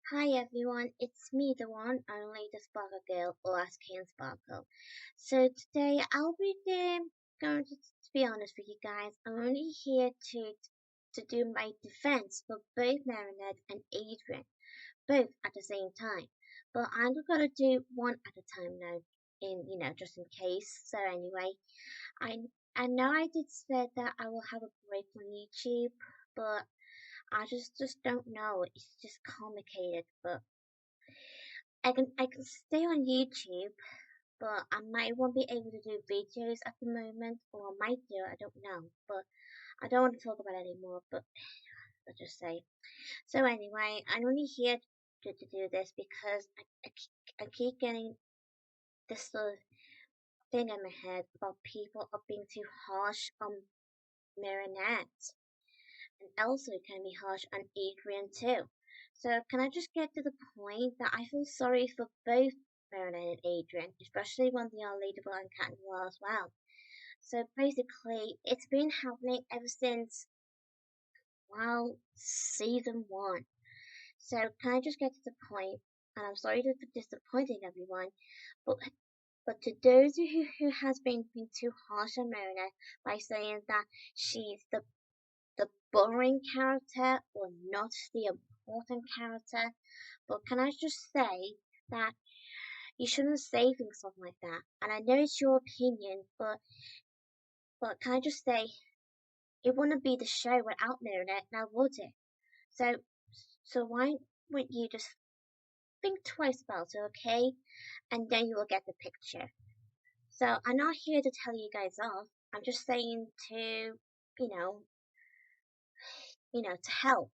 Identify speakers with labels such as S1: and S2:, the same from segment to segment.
S1: Hi everyone, it's me, the one only the Sparkle Girl, or as Can Sparkle. So today I'll be going to be honest with you guys. I'm only here to do my defense for both Marinette and Adrian, both at the same time. But I'm gonna do one at a time now, in just in case. So anyway, I I know I did say that I will have a break on YouTube, but I just don't know. It's just complicated, but I can stay on YouTube, but I might won't be able to do videos at the moment, or I might do. I don't know, but I don't want to talk about it anymore. But let's just say. So anyway, I'm only here to do this because I keep getting this sort of thing in my head about people are being too harsh on Marinette, and also it can be harsh on Adrian too. So can I just get to the point that I feel sorry for both Marinette and Adrian, especially when they are Ladybug and Cat Noir as well. So basically, it's been happening ever since, well, season one. So can I just get to the point? And I'm sorry for disappointing everyone, but to those who has been too harsh on Marinette by saying that she's the boring character or not the important character. But can I just say that you shouldn't say things like that? And I know it's your opinion, but can I just say it wouldn't be the show without Marinette, now would it? So why wouldn't you just think twice about it, okay? And then you will get the picture. So I'm not here to tell you guys off. I'm just saying to, you know, to help.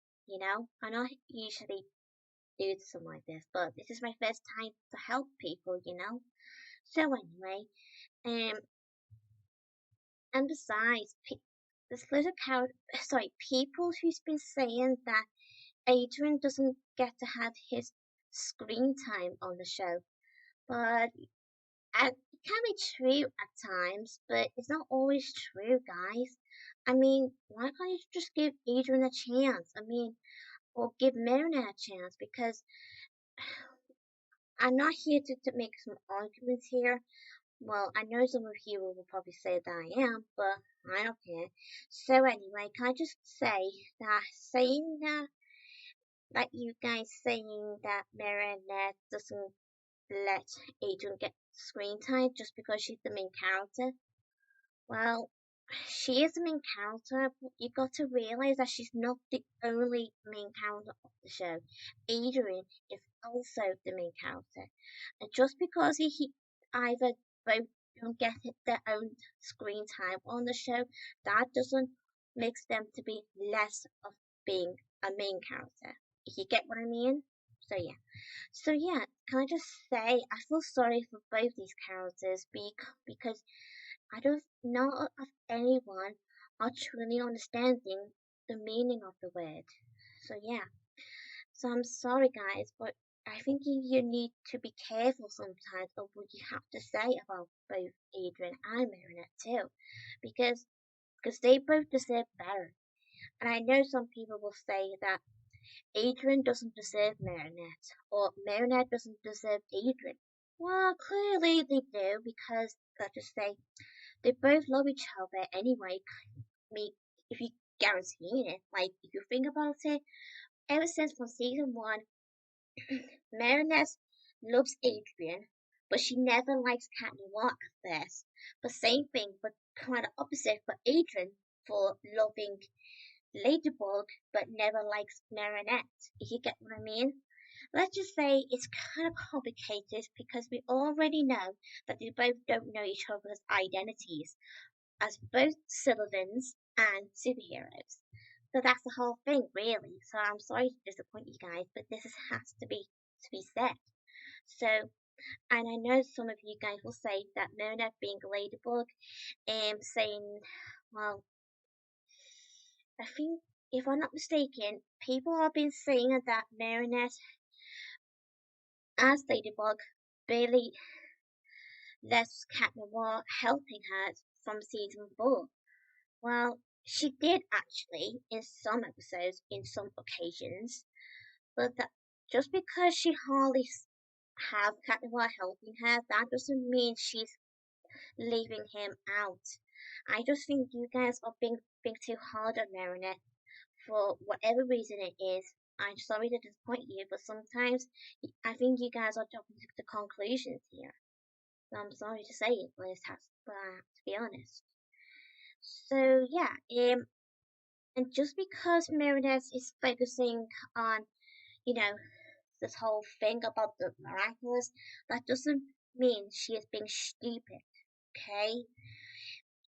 S1: I not usually do something like this, but this is my first time to help people. So anyway, um, and besides, this little character, sorry, people who's been saying that Adrian doesn't get to have his screen time on the show, but it can be true at times, but it's not always true, guys. I mean, why can't you just give Adrian a chance? I mean, or give Marinette a chance because I'm not here to make some arguments here. Well, I know some of you will probably say that I am, but I don't care. So anyway, can I just say that saying that you guys saying that Marinette doesn't let Adrian get screen time just because she's the main character? Well, she is the main character, but you got to realize that she's not the only main character of the show. Adrian is also the main character. And just because he either both don't get their own screen time on the show, that doesn't makes them to be less of being a main character. If you get what I mean? So yeah. So yeah, can I just say I feel sorry for both these characters because I don't know of anyone truly understanding the meaning of the word. So yeah. So I'm sorry guys, but I think you need to be careful sometimes of what you have to say about both Adrian and Marinette too. Because they both deserve better. And I know some people will say that Adrian doesn't deserve Marinette or Marinette doesn't deserve Adrian. Well, clearly they do because let's just say they both love each other anyway. I mean, if you guarantee it, like if you think about it, ever since from season one, Marinette loves Adrian, but she never likes Cat Noir at first. But same thing, but kind of opposite for Adrian for loving Ladybug, but never likes Marinette. If you get what I mean? Let's just say it's kind of complicated because we already know that they both don't know each other's identities as both Sullivans and superheroes. So that's the whole thing, really. So I'm sorry to disappoint you guys, but has to be said. So, and I know some of you guys will say that Mona being a ladybug, saying, well, I think if I'm not mistaken, people have been saying that Marinette as Ladybug barely lets Cat Noir helping her from season 4. Well, she did actually in some episodes, in some occasions, but that just because she hardly have Cat Noir helping her, that doesn't mean she's leaving him out. I just think you guys are being too hard on Marinette for whatever reason it is. I'm sorry to disappoint you, but sometimes I think you guys are jumping to conclusions here. So I'm sorry to say it, but but I have to be honest. So yeah, and just because Marinette is focusing on, you know, this whole thing about the miraculous, that doesn't mean she is being stupid, okay?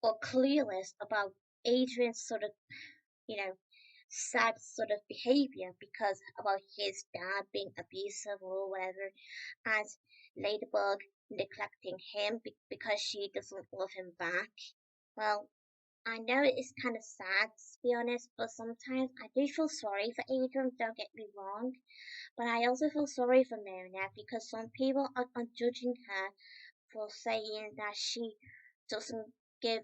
S1: Or clueless about Adrian's sort of, you know, sad sort of behavior because about his dad being abusive or whatever, and Ladybug neglecting him because she doesn't love him back. Well, I know it's kind of sad to be honest, but sometimes I do feel sorry for Adrian, don't get me wrong. But I also feel sorry for Marinette because some people are judging her for saying that she doesn't give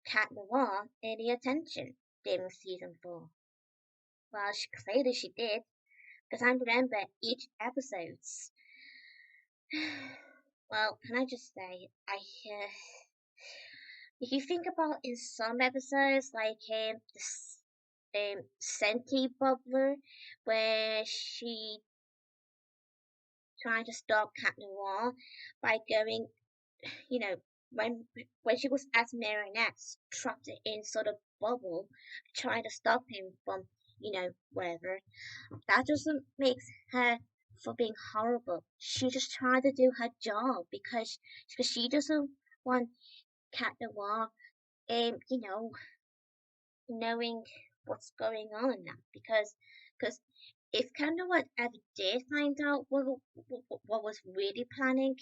S1: Cat Noir any attention during season 4. Well, clearly she did, because I remember each episodes. Well, can I just say, if you think about in some episodes, like Senti Bubbler, where she trying to stop Cat Noir by going, you know, when when she was as Marinette, trapped in sort of bubble, trying to stop him from, whatever. That doesn't make her for being horrible. She just trying to do her job because she doesn't want Cat Noir, you know, knowing what's going on now because if Candlewood ever did find out what was really planning,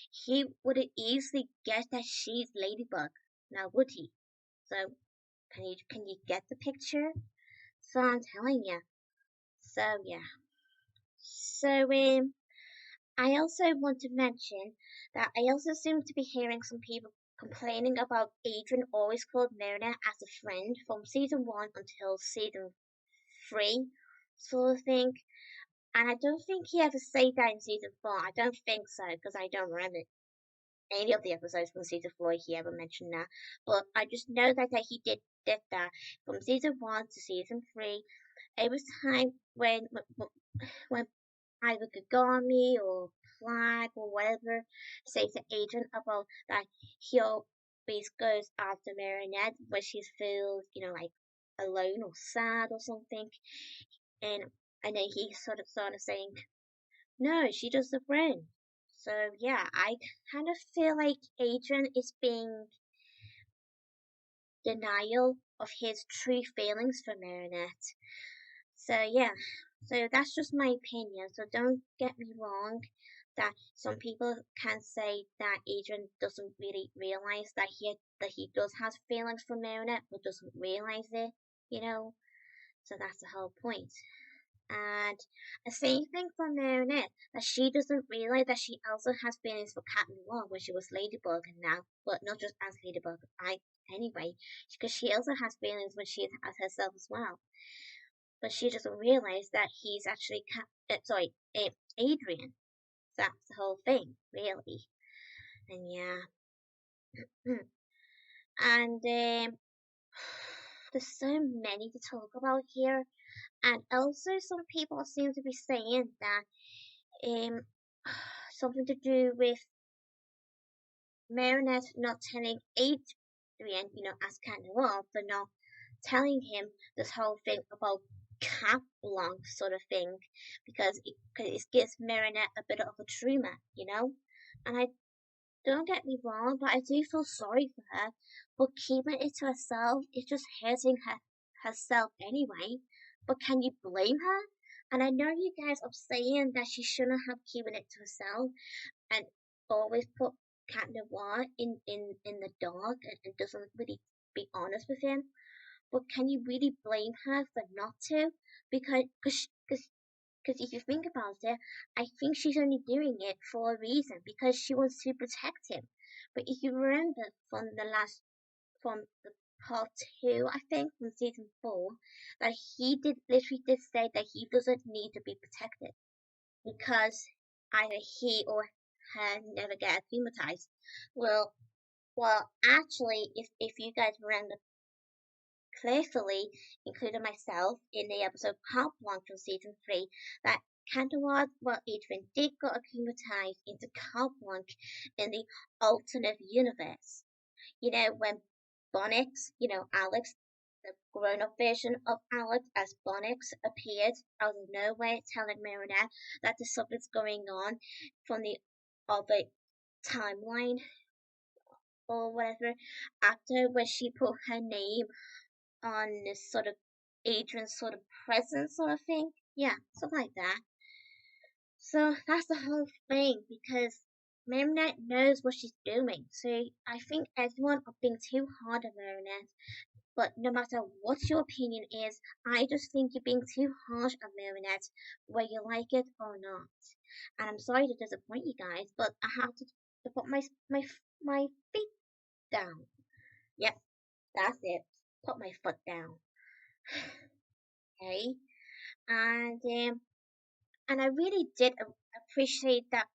S1: he would easily guess that she's Ladybug. Now would he? So can you get the picture? So I'm telling you. So yeah. So I also want to mention that I also seem to be hearing some people complaining about Adrien always called Marinette as a friend from season 1 until season 3, sort of thing. And I don't think he ever said that in season 4. I don't think so, because I don't remember any of the episodes from season 4 he ever mentioned that. But I just know that he did that from season 1 to season 3. Every time when either Kagami or Flag or whatever says to Adrien about that he always goes after Marinette when she feels, like alone or sad or something. And then he sort of saying, no, she just a friend. So yeah, I kind of feel like Adrien is being denial of his true feelings for Marinette. So yeah, so that's just my opinion. So don't get me wrong that some people can say that Adrien doesn't really realize that he does have feelings for Marinette, but doesn't realize it, you know. So that's the whole point. And the same thing for Marinette, that she doesn't realize that she also has feelings for Cat Noir when she was Ladybug and now, but not just as Ladybug. Anyway, because she also has feelings when she is as herself as well. But she doesn't realize that he's actually Adrien. That's the whole thing, really. And yeah, and there's so many to talk about here, and also some people seem to be saying that something to do with Marinette not telling Adrien, as Cat Noir, but not telling him this whole thing about Cat Blanc sort of thing, because it gives Marinette a bit of a trauma, And I don't get me wrong, but I do feel sorry for her, but keeping it to herself is just hurting herself anyway. But can you blame her? And I know you guys are saying that she shouldn't have keeping it to herself and always put Cat Noir in the dark and doesn't really be honest with him. But can you really blame her for not to? Because if you think about it, I think she's only doing it for a reason because she wants to protect him. But if you remember from the part 2, I think from season 4, that he did literally did say that he doesn't need to be protected. because either he or her never get acclimatized. Well, actually, if you guys remember carefully, including myself, in the episode Part 1 from Season 3, that Canterlot, well, Adrien did get acclimatized into Carblanc in the alternate universe. When Bonix, Alex, the grown-up version of Alex as Bonix appeared out of nowhere telling Marinette that there's something's going on from the other timeline or whatever after when she put her name on this sort of Adrian sort of presence sort of thing. Yeah, something like that. So that's the whole thing because Marinette knows what she's doing. So I think everyone are being too hard on Marinette. But no matter what your opinion is, I just think you're being too harsh on Marinette, whether you like it or not. And I'm sorry to disappoint you guys, but I have to put my feet down. Yep, that's it. Put my foot down. Okay, and I really did appreciate that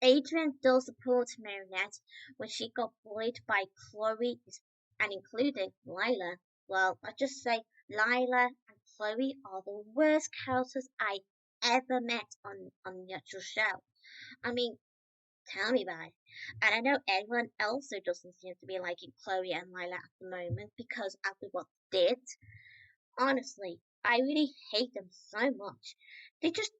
S1: Adrien does support Marinette when she got bullied by Chloe and including Lila. Well, I just say Lila and Chloe are the worst characters I ever met on the actual show. I mean, tell me about it. And I know everyone else who doesn't seem to be liking Chloe and Lila at the moment because after what they did, honestly, I really hate them so much. They just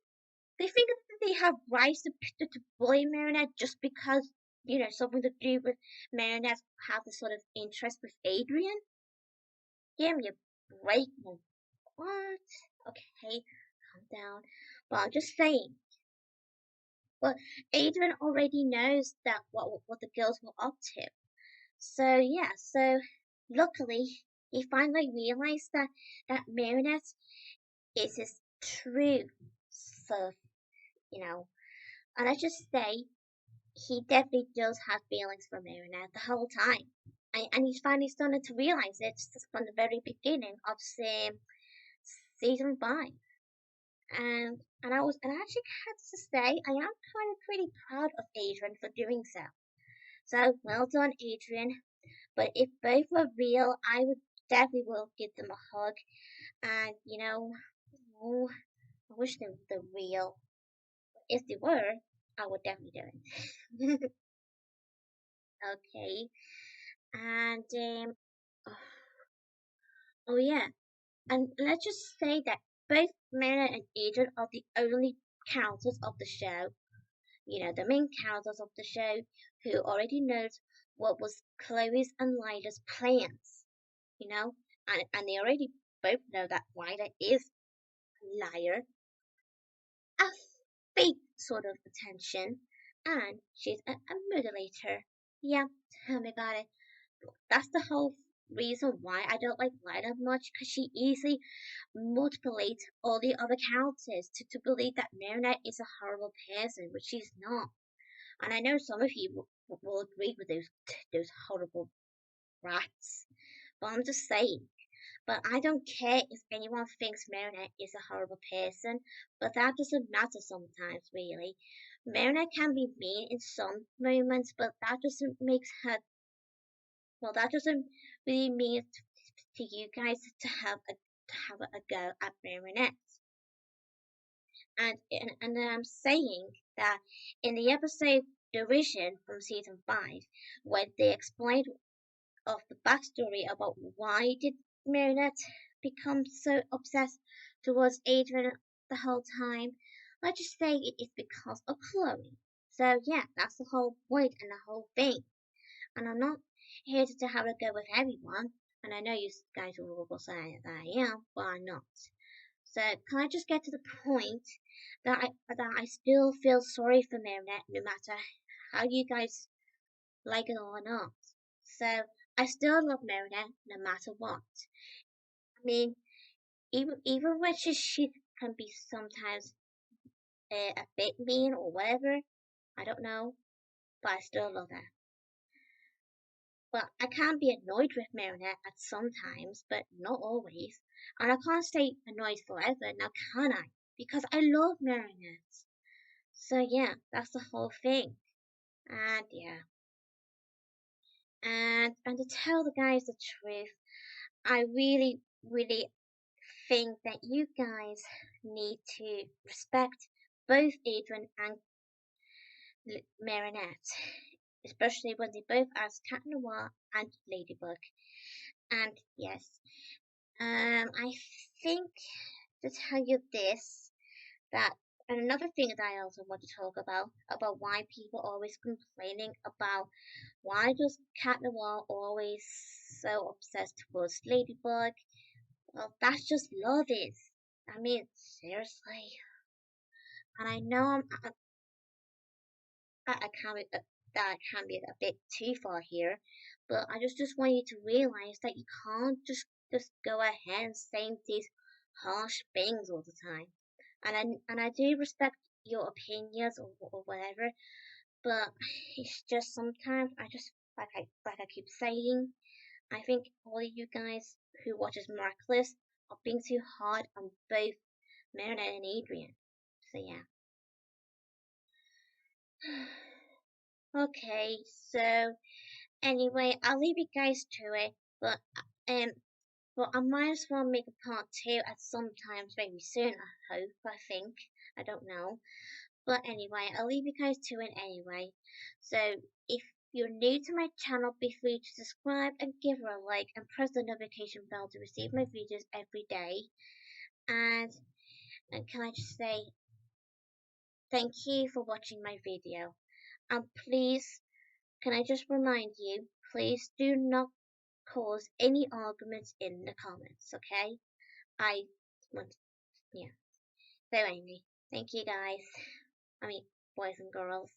S1: they think that they have rights to bully Marinette just because, something to do with Marinette have a sort of interest with Adrien? Give me a break, man. What? Okay, calm down. But I'm just saying. Well, Adrien already knows that what the girls were up to. So yeah, so luckily he finally realized that Marinette is his true self, you know. And I just say he definitely does have feelings for Marinette the whole time. And he's finally starting to realize it just from the very beginning of season 5. And I actually have to say I am kind of pretty proud of Adrien for doing so. So well done, Adrien. But if both were real, I would definitely will give them a hug. And oh, I wish they were real. If they were, I would definitely do it. Okay. And oh yeah, and let's just say that both Marinette and Adrien are the only characters of the show. The main characters of the show who already knows what was Chloe's and Lila's plans. And they already both know that Lila is a liar, a fake sort of attention, and she's a mutilator. Yeah, tell me about it. That's the whole reason why I don't like Lila much, because she easily manipulates all the other characters to believe that Marinette is a horrible person, which she's not. And I know some of you will agree with those horrible rats, but I'm just saying. But I don't care if anyone thinks Marinette is a horrible person, but that doesn't matter sometimes, really. Marinette can be mean in some moments, but that doesn't really mean to you guys to have a go at Marinette. And I'm saying that in the episode Derision from season 5, where they explained of the backstory about why did Marinette become so obsessed towards Adrien the whole time, let's just say it is because of Chloe. So yeah, that's the whole point and the whole thing. And I'm not here to have a go with everyone, and I know you guys will say that I am, but I'm not. So can I just get to the point that I still feel sorry for Marinette no matter how you guys like it or not. So I still love Marinette no matter what. I mean, even when she can be sometimes a bit mean or whatever, I don't know, but I still love her. Well, I can be annoyed with Marinette at some times, but not always. And I can't stay annoyed forever, now can I? Because I love Marinette. So yeah, that's the whole thing. And yeah, and to tell the guys the truth, I really think that you guys need to respect both Adrien and Marinette, especially when they both ask Cat Noir and Ladybug. And yes, I think to tell you this, that and another thing that I also want to talk about why people always complaining about why does Cat Noir always so obsessed towards Ladybug. Well, that's just love is. I mean, seriously. And I know I can't be, that can be a bit too far here, but I just want you to realize that you can't just go ahead and saying these harsh things all the time. And I do respect your opinions or whatever, but it's just sometimes I just like I keep saying, I think all of you guys who watches Miraculous are being too hard on both Marinette and Adrien. So yeah. Okay, so anyway, I'll leave you guys to it, but um, I might as well make a part two at some times very soon. I hope. I think. I don't know. But anyway, I'll leave you guys to it anyway. So if you're new to my channel, be free to subscribe and give her a like and press the notification bell to receive my videos every day. And and can I just say thank you for watching my video. And please, can I just remind you, please do not cause any arguments in the comments, okay? I want, yeah. So anyway, thank you guys. I mean, boys and girls.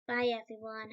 S1: Bye everyone.